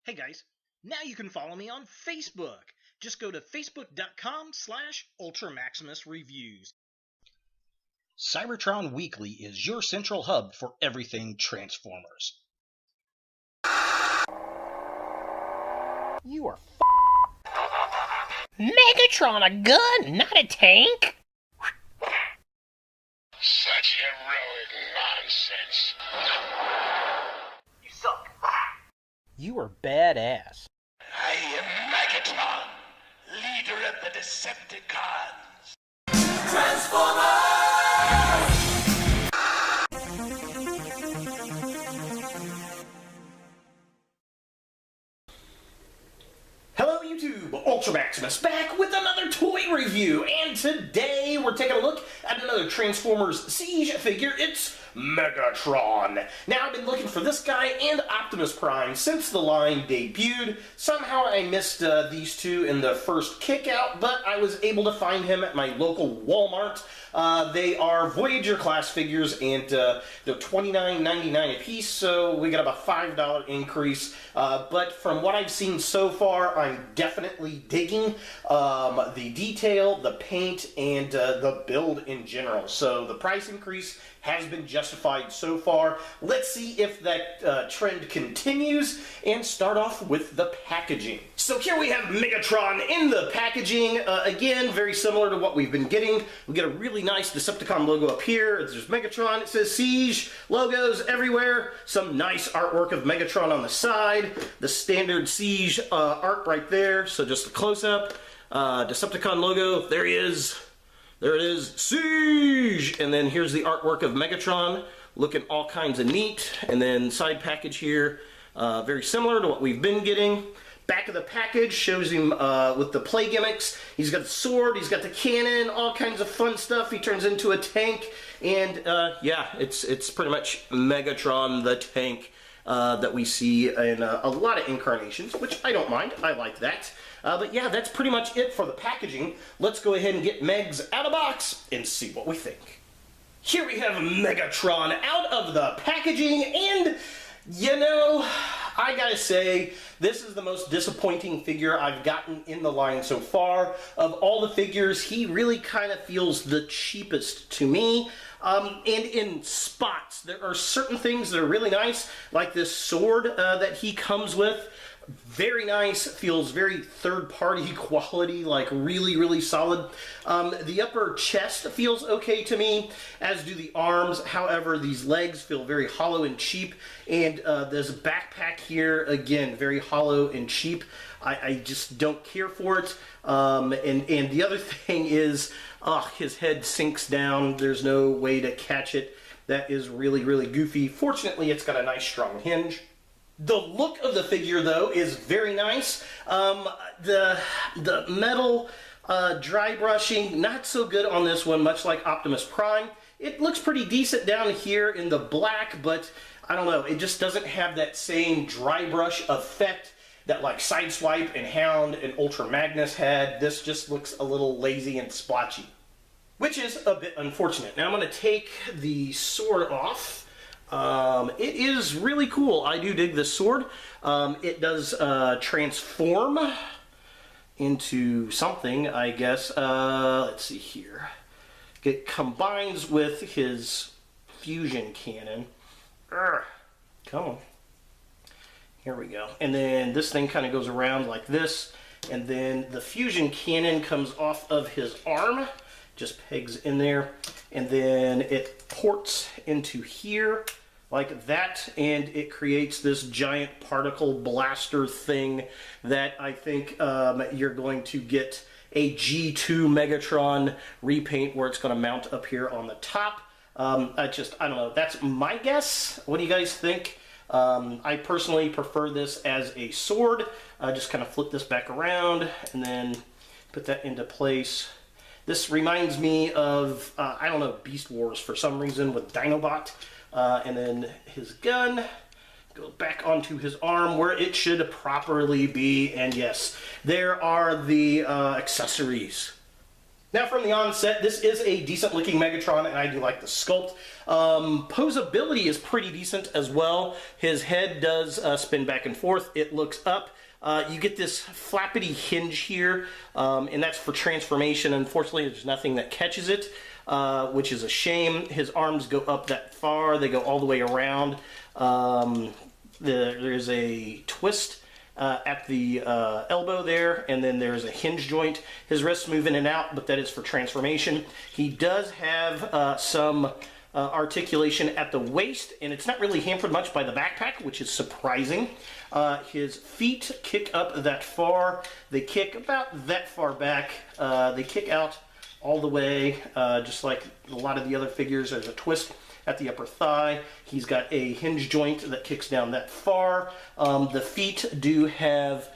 Hey guys, now you can follow me on Facebook. Just go to facebook.com/UltraMaximusReviews. Cybertron Weekly is your central hub for everything Transformers. You are Megatron, a gun, not a tank? Such heroic nonsense. You suck. You are badass. I am Megatron, leader of the Decepticons. Transformers! Hello YouTube, Ultra Maximus back with another toy review, and today we're taking a look at another Transformers Siege figure. It's Megatron. Now, I've been looking for this guy and Optimus Prime since the line debuted. Somehow I missed these two in the first kickout, but I was able to find him at my local Walmart. They are Voyager class figures, and they're $29.99 a piece, so we got about a $5 increase. But from what I've seen so far, I'm definitely digging the detail, the paint, and the build in general. So the price increase has been justified so far. Let's see if that trend continues, and start off with the packaging. So here we have Megatron in the packaging. Again, very similar to what we've been getting. We get a really nice Decepticon logo up here. There's Megatron. It says Siege. Logos everywhere. Some nice artwork of Megatron on the side. The standard Siege art right there. So just a close-up. Decepticon logo. There he is. There it is, Siege! And then here's the artwork of Megatron, looking all kinds of neat. And then side package here, very similar to what we've been getting. Back of the package shows him with the play gimmicks. He's got the sword, he's got the cannon, all kinds of fun stuff. He turns into a tank, and yeah, it's pretty much Megatron the tank that we see in a lot of incarnations, which I don't mind. I like that. But yeah, that's pretty much it for the packaging. Let's go ahead and get Megs out of the box and see what we think. Here we have Megatron out of the packaging, and you know, I gotta say, this is the most disappointing figure I've gotten in the line so far. Of all the figures, he really kind of feels the cheapest to me. And in spots, there are certain things that are really nice, like this sword that he comes with. Very nice, feels very third-party quality, like really, really solid. The upper chest feels okay to me, as do the arms. However, these legs feel very hollow and cheap. And there's a backpack here, again, very hollow and cheap. I just don't care for it. And the other thing is, his head sinks down. There's no way to catch it. That is really, really goofy. Fortunately, it's got a nice, strong hinge. The look of the figure, though, is very nice. The metal dry brushing, not so good on this one, much like Optimus Prime. It looks pretty decent down here in the black, but I don't know, it just doesn't have that same dry brush effect that like Sideswipe and Hound and Ultra Magnus had. This just looks a little lazy and splotchy, which is a bit unfortunate. Now I'm going to take the sword off. It is really cool. I do dig this sword. It does transform into something, I guess. Let's see here. It combines with his fusion cannon. Come on. Here we go. And then this thing kind of goes around like this. And then the fusion cannon comes off of his arm. Just pegs in there. And then it ports into here like that, and it creates this giant particle blaster thing that I think you're going to get a G2 Megatron repaint where it's going to mount up here on the top. I don't know. That's my guess. What do you guys think? I personally prefer this as a sword. Just kind of flip this back around and then put that into place. This reminds me of, I don't know, Beast Wars for some reason with Dinobot. And then his gun goes back onto his arm where it should properly be. And yes, there are the accessories. Now from the onset, this is a decent looking Megatron, and I do like the sculpt. Posability is pretty decent as well. His head does spin back and forth. It looks up. You get this flappity hinge here, and that's for transformation. Unfortunately, there's nothing that catches it, which is a shame. His arms go up that far. They go all the way around. There's a twist at the elbow there, and then there's a hinge joint. His wrists move in and out, but that is for transformation. He does have some articulation at the waist, and it's not really hampered much by the backpack, which is surprising. His feet kick up that far. They kick about that far back. They kick out all the way, just like a lot of the other figures. There's a twist at the upper thigh. He's got a hinge joint that kicks down that far. The feet do have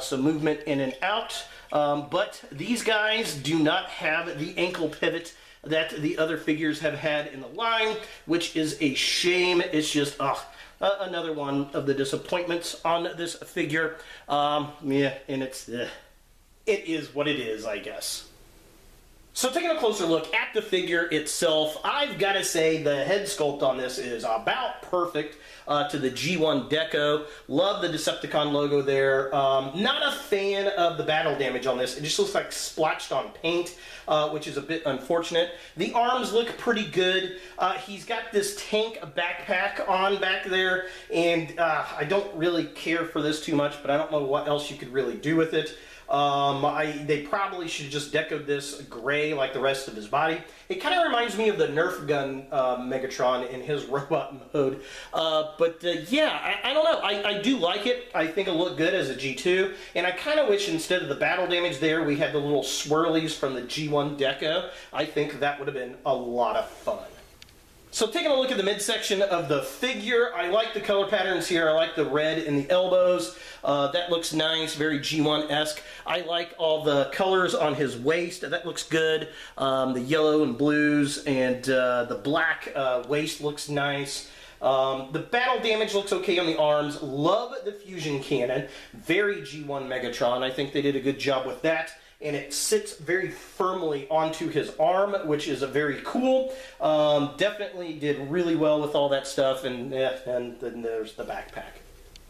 some movement in and out, but these guys do not have the ankle pivot that the other figures have had in the line, which is a shame. It's just another one of the disappointments on this figure. Yeah, and it is what it is, I guess. So taking a closer look at the figure itself, I've got to say the head sculpt on this is about perfect to the G1 deco. Love the Decepticon logo there. Not a fan of the battle damage on this. It just looks like splotched on paint, which is a bit unfortunate. The arms look pretty good. He's got this tank backpack on back there, and I don't really care for this too much, but I don't know what else you could really do with it. They probably should have just decoed this gray like the rest of his body. It kind of reminds me of the Nerf gun Megatron in his robot mode. Yeah, I don't know. I do like it. I think it'll look good as a G2. And I kind of wish instead of the battle damage there, we had the little swirlies from the G1 deco. I think that would have been a lot of fun. So taking a look at the midsection of the figure, I like the color patterns here. I like the red in the elbows. That looks nice, very G1-esque. I like all the colors on his waist. That looks good. The yellow and blues and the black waist looks nice. The battle damage looks okay on the arms. Love the fusion cannon. Very G1 Megatron. I think they did a good job with that. And it sits very firmly onto his arm, which is a very cool. Definitely did really well with all that stuff, and then there's the backpack.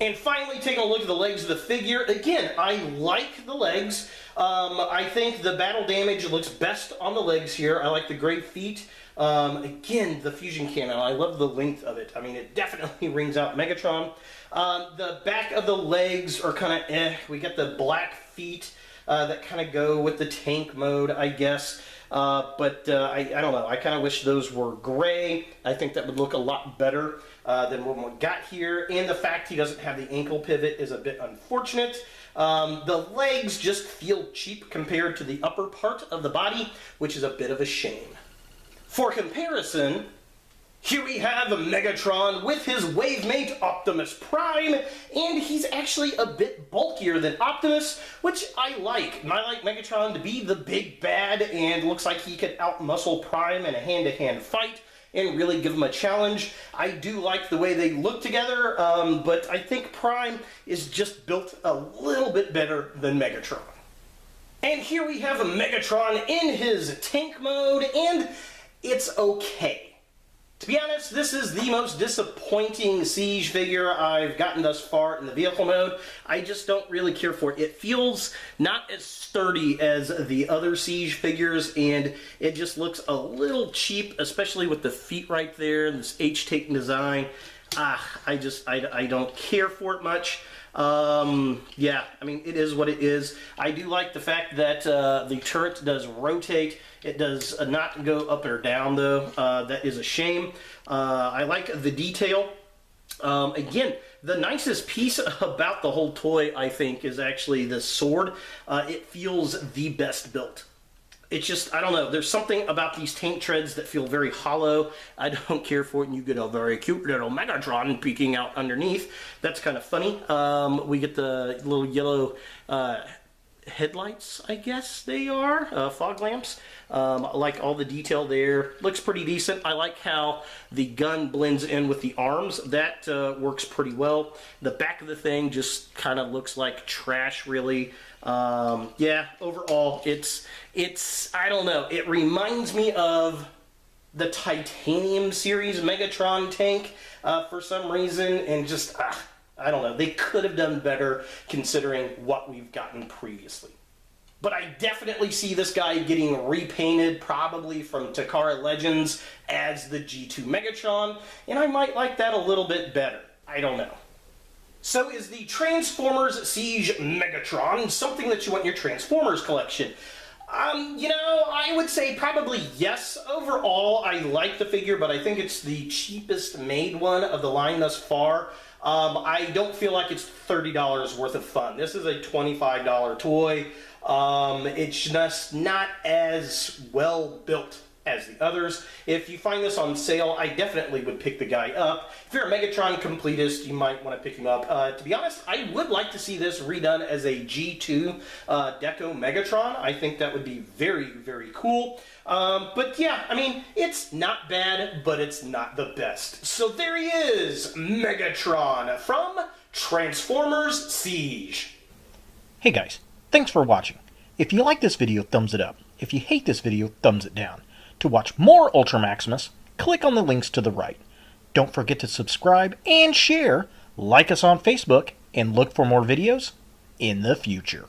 And finally, taking a look at the legs of the figure. Again, I like the legs. I think the battle damage looks best on the legs here. I like the gray feet. Again, the fusion cannon. I love the length of it. I mean, it definitely rings out Megatron. The back of the legs are kind of We got the black feet that kind of go with the tank mode, I guess. I don't know. I kind of wish those were gray. I think that would look a lot better than what we got here. And the fact he doesn't have the ankle pivot is a bit unfortunate. The legs just feel cheap compared to the upper part of the body, which is a bit of a shame. For comparison, here we have Megatron with his wavemate Optimus Prime, and he's actually a bit bulkier than Optimus, which I like. I like Megatron to be the big bad, and looks like he could outmuscle Prime in a hand-to-hand fight and really give him a challenge. I do like the way they look together, but I think Prime is just built a little bit better than Megatron. And here we have Megatron in his tank mode, and it's okay. To be honest, this is the most disappointing Siege figure I've gotten thus far in the vehicle mode. I just don't really care for it. It feels not as sturdy as the other Siege figures, and it just looks a little cheap, especially with the feet right there, this H-tape design. I don't care for it much. Yeah, I mean, it is what it is. I do like the fact that the turret does rotate. It does not go up or down, though. That is a shame. I like the detail. Again, the nicest piece about the whole toy, I think, is actually the sword. It feels the best built. It's just, I don't know, there's something about these tank treads that feel very hollow. I don't care for it, and you get a very cute little Megatron peeking out underneath. That's kind of funny. We get the little yellow headlights, I guess they are, fog lamps. I like all the detail there. Looks pretty decent. I like how the gun blends in with the arms. That works pretty well. The back of the thing just kind of looks like trash, really. Yeah, overall, it's I don't know. It reminds me of the Titanium series Megatron tank for some reason, and just, I don't know. They could have done better considering what we've gotten previously. But I definitely see this guy getting repainted, probably from Takara Legends, as the G2 Megatron, and I might like that a little bit better. I don't know. So is the Transformers Siege Megatron something that you want in your Transformers collection? You know, I would say probably yes. Overall, I like the figure, but I think it's the cheapest made one of the line thus far. I don't feel like it's $30 worth of fun. This is a $25 toy. It's just not as well built as the others. If you find this on sale, I definitely would pick the guy up. If you're a Megatron completist, you might want to pick him up. To be honest, I would like to see this redone as a G2 Deco Megatron. I think that would be very, very cool. But yeah, I mean, it's not bad, but it's not the best. So there he is, Megatron from Transformers Siege. Hey guys, thanks for watching. If you like this video, thumbs it up. If you hate this video, thumbs it down. To watch more Ultra Maximus, click on the links to the right. Don't forget to subscribe and share, like us on Facebook, and look for more videos in the future.